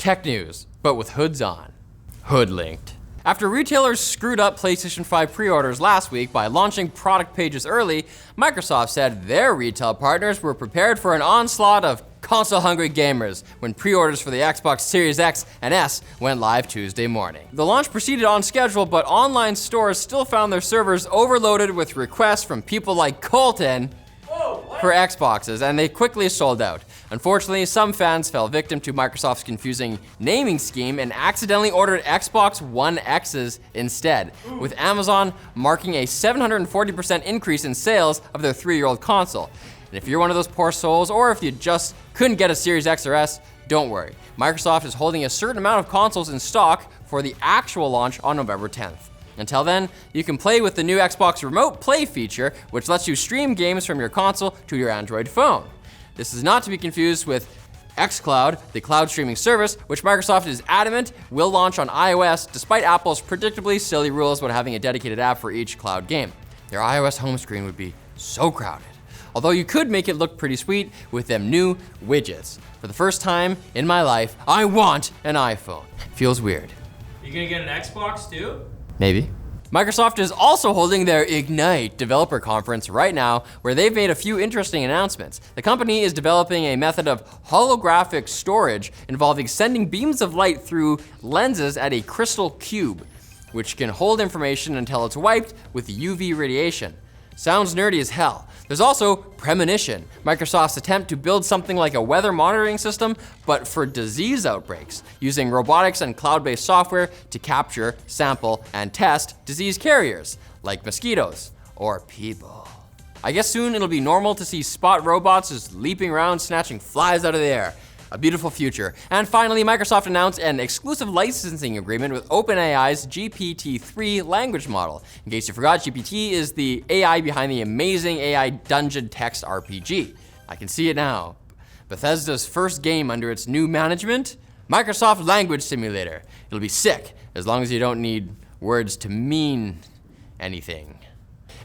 tech news, but with hoods on. Hoodlinked. After retailers screwed up PlayStation 5 pre-orders last week by launching product pages early, Microsoft said their retail partners were prepared for an onslaught of console-hungry gamers when pre-orders for the Xbox Series X and S went live Tuesday morning. The launch proceeded on schedule, but online stores still found their servers overloaded with requests from people like Colton for Xboxes, and they quickly sold out. Unfortunately, some fans fell victim to Microsoft's confusing naming scheme and accidentally ordered Xbox One X's instead, with Amazon marking a 740% increase in sales of their 3-year-old console. And if you're one of those poor souls, or if you just couldn't get a Series X or S, don't worry. Microsoft is holding a certain amount of consoles in stock for the actual launch on November 10th. Until then, you can play with the new Xbox Remote Play feature, which lets you stream games from your console to your Android phone. This is not to be confused with xCloud, the cloud streaming service, which Microsoft is adamant will launch on iOS, despite Apple's predictably silly rules about having a dedicated app for each cloud game. Their iOS home screen would be so crowded. Although you could make it look pretty sweet with them new widgets. For the first time in my life, I want an iPhone. Feels weird. You gonna get an Xbox too? Maybe. Microsoft is also holding their Ignite developer conference right now, where they've made a few interesting announcements. The company is developing a method of holographic storage involving sending beams of light through lenses at a crystal cube, which can hold information until it's wiped with UV radiation. Sounds nerdy as hell. There's also Premonition, Microsoft's attempt to build something like a weather monitoring system, but for disease outbreaks, using robotics and cloud-based software to capture, sample, and test disease carriers, like mosquitoes or people. I guess soon it'll be normal to see spot robots just leaping around, snatching flies out of the air. A beautiful future. And finally, Microsoft announced an exclusive licensing agreement with OpenAI's GPT-3 language model. In case you forgot, GPT is the AI behind the amazing AI dungeon text RPG. I can see it now. Bethesda's first game under its new management, Microsoft Language Simulator. It'll be sick, as long as you don't need words to mean anything.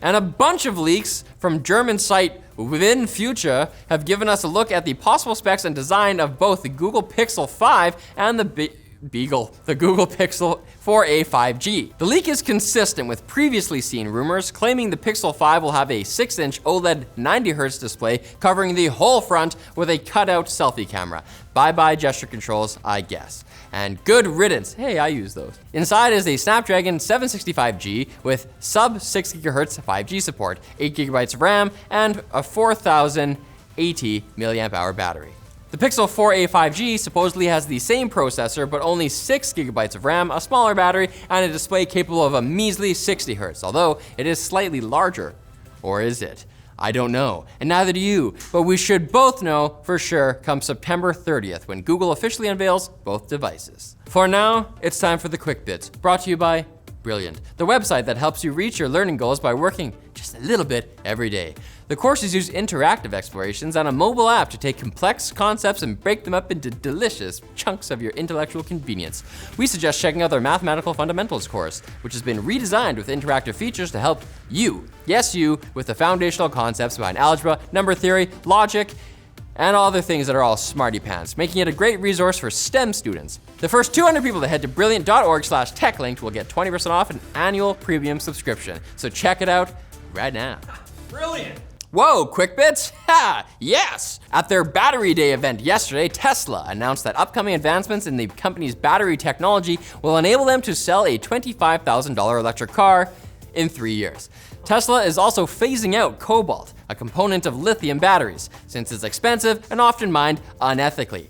And a bunch of leaks from German site Within Future have given us a look at the possible specs and design of both the Google Pixel 5 and the Google Pixel 4a 5G. The leak is consistent with previously seen rumors claiming the Pixel 5 will have a 6-inch OLED 90Hz display covering the whole front with a cutout selfie camera. Bye-bye gesture controls, I guess. And good riddance. Hey, I use those. Inside is a Snapdragon 765G with sub 6 GHz 5G support, 8 GB of RAM, and a 4080 mAh battery. The Pixel 4a 5G supposedly has the same processor, but only 6 GB of RAM, a smaller battery, and a display capable of a measly 60 Hz, although it is slightly larger. Or is it? I don't know, and neither do you, but we should both know for sure come September 30th when Google officially unveils both devices. For now, it's time for the Quick Bits, brought to you by Brilliant, the website that helps you reach your learning goals by working just a little bit every day. The courses use interactive explorations and a mobile app to take complex concepts and break them up into delicious chunks of your intellectual convenience. We suggest checking out their Mathematical Fundamentals course, which has been redesigned with interactive features to help you, yes you, with the foundational concepts behind algebra, number theory, logic, and all other things that are all smarty pants, making it a great resource for STEM students. The first 200 people that head to brilliant.org/techlinked will get 20% off an annual premium subscription. So check it out right now. Brilliant. Whoa, Quick Bits? Ha, yes! At their Battery Day event yesterday, Tesla announced that upcoming advancements in the company's battery technology will enable them to sell a $25,000 electric car in 3 years. Tesla is also phasing out cobalt, a component of lithium batteries, since it's expensive and often mined unethically.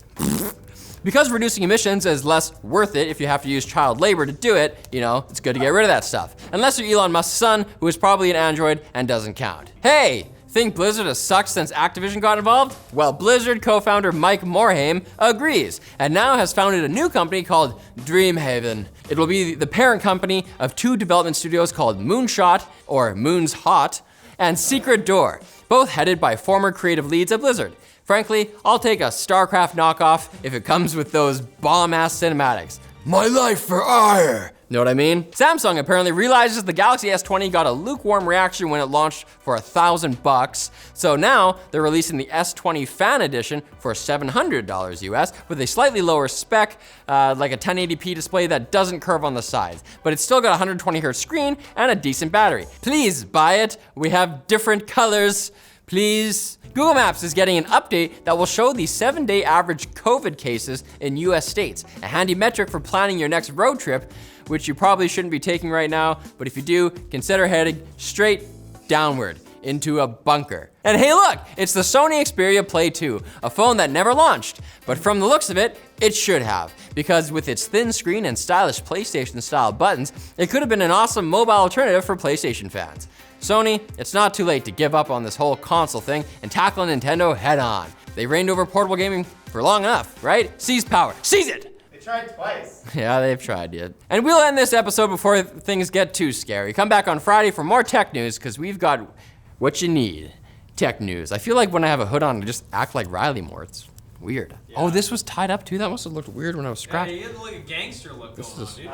Because reducing emissions is less worth it if you have to use child labor to do it, it's good to get rid of that stuff. Unless you're Elon Musk's son, who is probably an android and doesn't count. Hey! Think Blizzard has sucked since Activision got involved? Well, Blizzard co-founder Mike Morhaime agrees, and now has founded a new company called Dreamhaven. It will be the parent company of 2 development studios called Moonshot, or Moon's Hot, and Secret Door, both headed by former creative leads at Blizzard. Frankly, I'll take a StarCraft knockoff if it comes with those bomb-ass cinematics. My life for ire! Know what I mean? Samsung apparently realizes the Galaxy S20 got a lukewarm reaction when it launched for $1,000. So now they're releasing the S20 Fan Edition for $700 US with a slightly lower spec, like a 1080p display that doesn't curve on the sides. But it's still got a 120Hz screen and a decent battery. Please buy it. We have different colors. Please. Google Maps is getting an update that will show the 7-day average COVID cases in US states, a handy metric for planning your next road trip, which you probably shouldn't be taking right now, but if you do, consider heading straight downward into a bunker. And hey look, it's the Sony Xperia Play 2, a phone that never launched, but from the looks of it, it should have, because with its thin screen and stylish PlayStation-style buttons, it could have been an awesome mobile alternative for PlayStation fans. Sony, it's not too late to give up on this whole console thing and tackle Nintendo head on. They reigned over portable gaming for long enough, right? Seize power, seize it! They tried twice. Yeah, they've tried it. And we'll end this episode before things get too scary. Come back on Friday for more tech news, because we've got what you need. Tech news. I feel like when I have a hood on, I just act like Riley more. It's weird. Yeah. Oh, this was tied up too? That must have looked weird when I was Yeah, strapped. you had like a gangster look going on, dude.